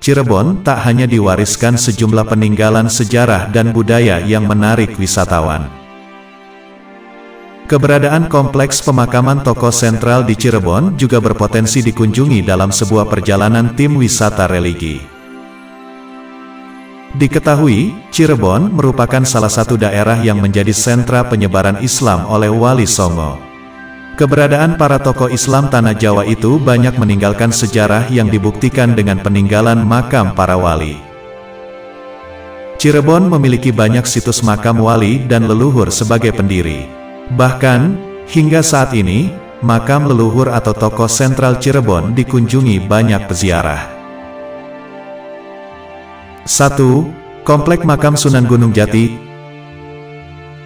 Cirebon tak hanya diwariskan sejumlah peninggalan sejarah dan budaya yang menarik wisatawan. Keberadaan kompleks pemakaman tokoh sentral di Cirebon juga berpotensi dikunjungi dalam sebuah perjalanan tim wisata religi. Diketahui, Cirebon merupakan salah satu daerah yang menjadi sentra penyebaran Islam oleh Wali Songo. Keberadaan para tokoh Islam tanah Jawa itu banyak meninggalkan sejarah yang dibuktikan dengan peninggalan makam para wali. Cirebon memiliki banyak situs makam wali dan leluhur sebagai pendiri. Bahkan, hingga saat ini, makam leluhur atau tokoh sentral Cirebon dikunjungi banyak peziarah. 1. Komplek Makam Sunan Gunung Jati.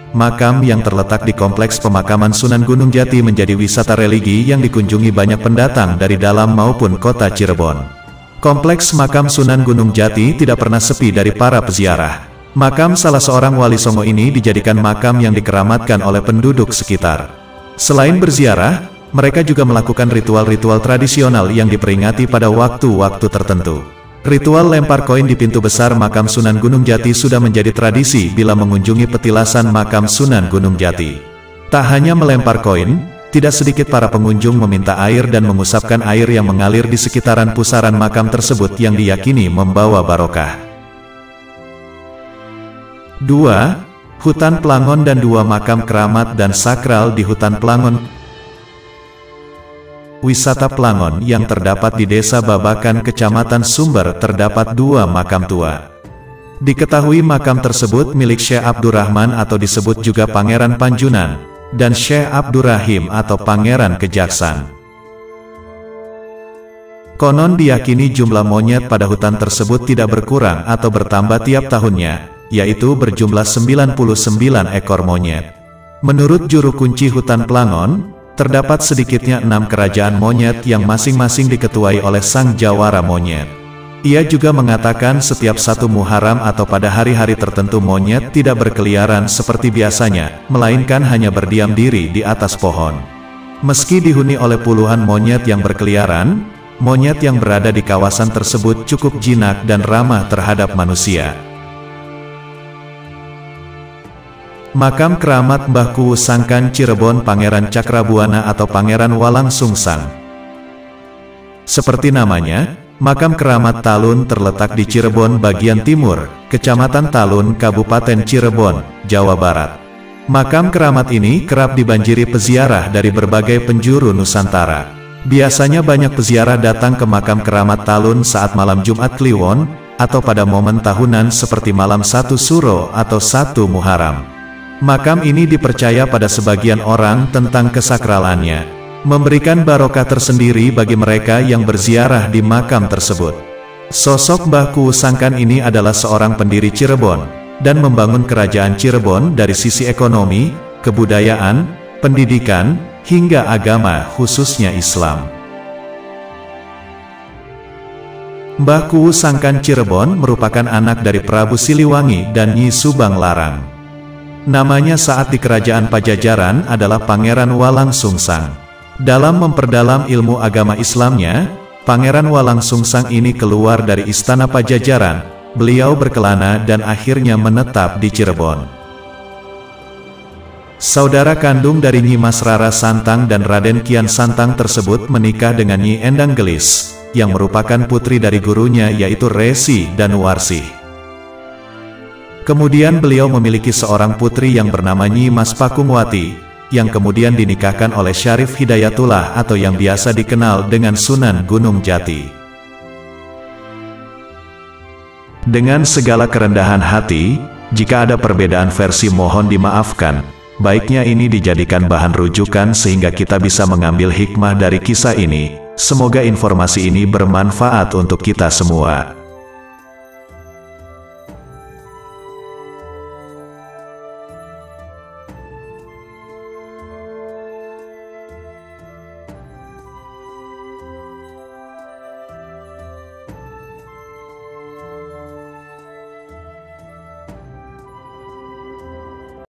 Makam yang terletak di Kompleks Pemakaman Sunan Gunung Jati menjadi wisata religi yang dikunjungi banyak pendatang dari dalam maupun kota Cirebon. Kompleks Makam Sunan Gunung Jati tidak pernah sepi dari para peziarah. Makam salah seorang wali Songo ini dijadikan makam yang dikeramatkan oleh penduduk sekitar. Selain berziarah, mereka juga melakukan ritual-ritual tradisional yang diperingati pada waktu-waktu tertentu. Ritual lempar koin di pintu besar makam Sunan Gunung Jati sudah menjadi tradisi bila mengunjungi petilasan makam Sunan Gunung Jati. Tak hanya melempar koin, tidak sedikit para pengunjung meminta air dan mengusapkan air yang mengalir di sekitaran pusaran makam tersebut yang diyakini membawa barokah. 2. Hutan Plangon dan 2 makam keramat dan sakral di Hutan Plangon. Wisata Plangon yang terdapat di Desa Babakan Kecamatan Sumber terdapat 2 makam tua. Diketahui makam tersebut milik Syekh Abdurrahman atau disebut juga Pangeran Panjunan, dan Syekh Abdurrahim atau Pangeran Kejaksan. Konon diyakini jumlah monyet pada hutan tersebut tidak berkurang atau bertambah tiap tahunnya, yaitu berjumlah 99 ekor monyet. Menurut juru kunci Hutan Plangon, terdapat sedikitnya 6 kerajaan monyet yang masing-masing diketuai oleh Sang Jawara Monyet. Ia juga mengatakan setiap 1 Muharram atau pada hari-hari tertentu monyet tidak berkeliaran seperti biasanya, melainkan hanya berdiam diri di atas pohon. Meski dihuni oleh puluhan monyet yang berkeliaran, monyet yang berada di kawasan tersebut cukup jinak dan ramah terhadap manusia. Makam Keramat Mbah Kuwu Sangkan Cirebon Pangeran Cakrabuana atau Pangeran Walang Sungsang. Seperti namanya, makam Keramat Talun terletak di Cirebon bagian timur, Kecamatan Talun, Kabupaten Cirebon, Jawa Barat. Makam keramat ini kerap dibanjiri peziarah dari berbagai penjuru Nusantara. Biasanya banyak peziarah datang ke makam Keramat Talun saat malam Jumat Kliwon, atau pada momen tahunan seperti malam 1 Suro atau 1 Muharram. Makam ini dipercaya pada sebagian orang tentang kesakralannya, memberikan barokah tersendiri bagi mereka yang berziarah di makam tersebut. Sosok Mbah Kuwu Sangkan ini adalah seorang pendiri Cirebon, dan membangun kerajaan Cirebon dari sisi ekonomi, kebudayaan, pendidikan, hingga agama khususnya Islam. Mbah Kuwu Sangkan Cirebon merupakan anak dari Prabu Siliwangi dan Nyi Subang Larang. Namanya saat di Kerajaan Pajajaran adalah Pangeran Walang Sungsang. Dalam memperdalam ilmu agama Islamnya, Pangeran Walang Sungsang ini keluar dari Istana Pajajaran. Beliau berkelana dan akhirnya menetap di Cirebon. Saudara kandung dari Nyi Mas Rara Santang dan Raden Kian Santang tersebut menikah dengan Nyi Endang Gelis, yang merupakan putri dari gurunya yaitu Resi dan Warsih. Kemudian beliau memiliki seorang putri yang bernama Nyi Mas Pakungwati, yang kemudian dinikahkan oleh Syarif Hidayatullah atau yang biasa dikenal dengan Sunan Gunung Jati. Dengan segala kerendahan hati, jika ada perbedaan versi mohon dimaafkan, baiknya ini dijadikan bahan rujukan sehingga kita bisa mengambil hikmah dari kisah ini. Semoga informasi ini bermanfaat untuk kita semua.